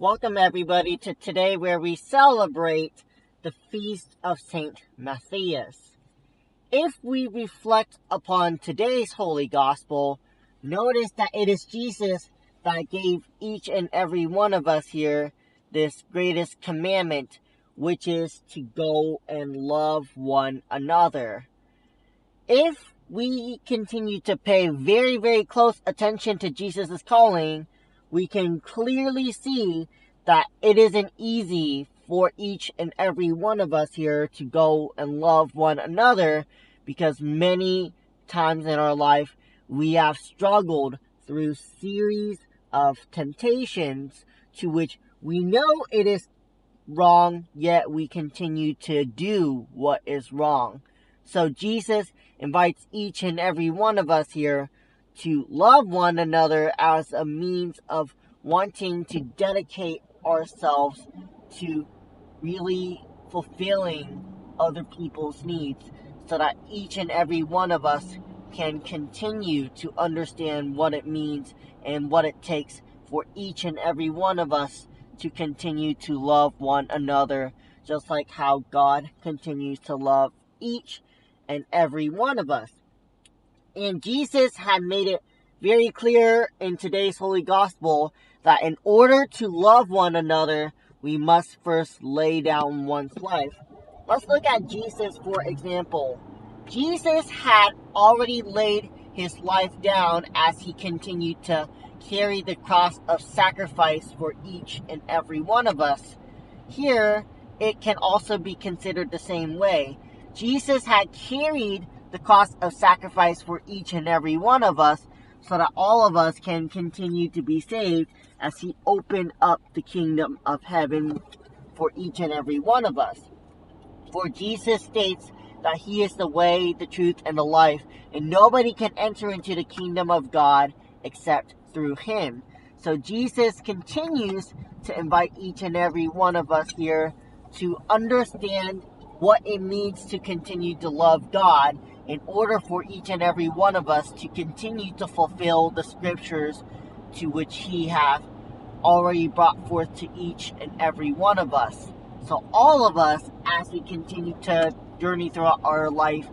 Welcome everybody to today where we celebrate the feast of Saint Matthias. If we reflect upon today's Holy Gospel, notice that it is Jesus that gave each and every one of us here this greatest commandment, which is to go and love one another. If we continue to pay very, very close attention to Jesus' calling, we can clearly see that it isn't easy for each and every one of us here to go and love one another, because many times in our life we have struggled through series of temptations to which we know it is wrong, yet we continue to do what is wrong. So Jesus invites each and every one of us here to love one another as a means of wanting to dedicate ourselves to really fulfilling other people's needs, so that each and every one of us can continue to understand what it means and what it takes for each and every one of us to continue to love one another, just like how God continues to love each and every one of us. And Jesus had made it very clear in today's Holy Gospel that in order to love one another, we must first lay down one's life. Let's look at Jesus, for example. Jesus had already laid his life down as he continued to carry the cross of sacrifice for each and every one of us. Here, it can also be considered the same way. Jesus had carried the cross of sacrifice for each and every one of us, so that all of us can continue to be saved as he opened up the kingdom of heaven for each and every one of us. For Jesus states that he is the way, the truth, and the life, and nobody can enter into the kingdom of God except through him. So Jesus continues to invite each and every one of us here to understand what it means to continue to love God, in order for each and every one of us to continue to fulfill the scriptures to which he hath already brought forth to each and every one of us. So all of us, as we continue to journey throughout our life,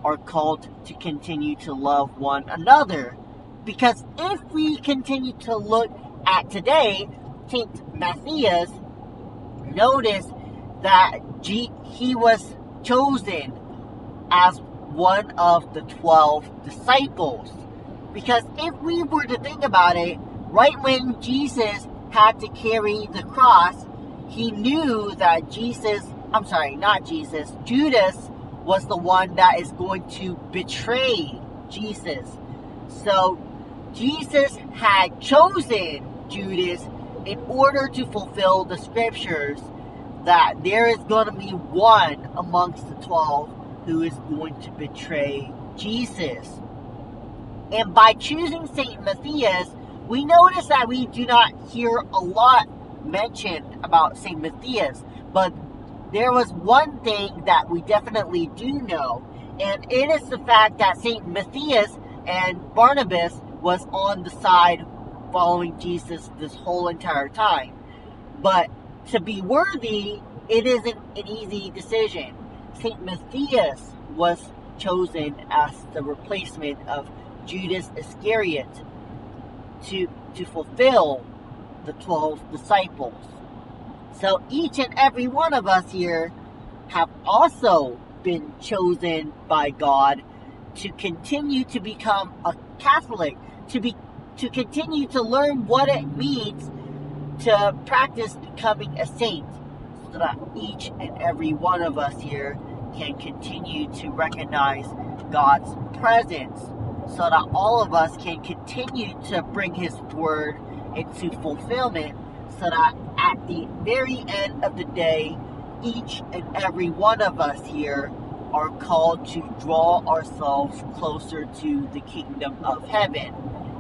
are called to continue to love one another. Because if we continue to look at today, Saint Matthias, notice that he was chosen as one of the 12 disciples. Because if we were to think about it, right when Jesus had to carry the cross, he knew that Judas was the one that is going to betray Jesus. So Jesus had chosen Judas in order to fulfill the scriptures that there is going to be one amongst the 12 who is going to betray Jesus. And by choosing Saint Matthias, we notice that we do not hear a lot mentioned about Saint Matthias, but there was one thing that we definitely do know, and it is the fact that Saint Matthias and Barnabas was on the side following Jesus this whole entire time. But to be worthy, it isn't an easy decision. Saint Matthias was chosen as the replacement of Judas Iscariot to fulfill the 12 disciples. So each and every one of us here have also been chosen by God to continue to become a Catholic, to continue to learn what it means to practice becoming a saint, so that each and every one of us here can continue to recognize God's presence, so that all of us can continue to bring his word into fulfillment, so that at the very end of the day, each and every one of us here are called to draw ourselves closer to the kingdom of heaven.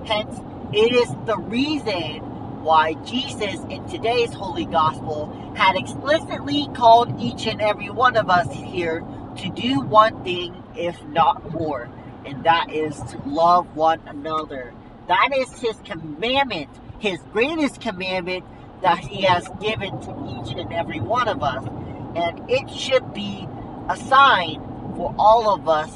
Hence, it is the reason why Jesus in today's Holy Gospel had explicitly called each and every one of us here to do one thing, if not more, and that is to love one another. That is his commandment, his greatest commandment that He has given to each and every one of us. And it should be a sign for all of us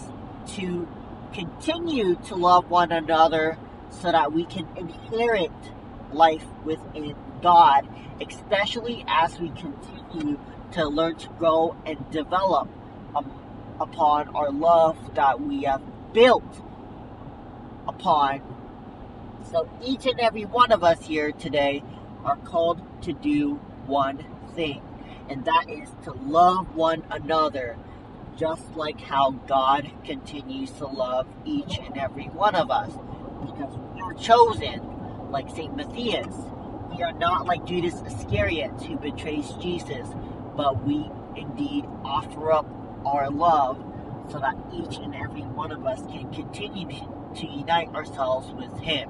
to continue to love one another so that we can inherit life within God, especially as we continue to learn to grow and develop upon our love that we have built upon. So each and every one of us here today are called to do one thing, and that is to love one another, just like how God continues to love each and every one of us, because we are chosen, like St. Matthias. We are not like Judas Iscariot who betrays Jesus, but we indeed offer up our love so that each and every one of us can continue to unite ourselves with Him.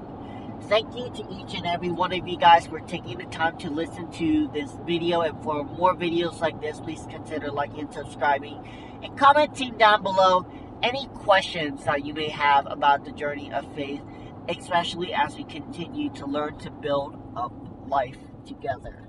Thank you to each and every one of you guys for taking the time to listen to this video. And for more videos like this, please consider liking and subscribing and commenting down below any questions that you may have about the journey of faith, especially as we continue to learn to build up life together.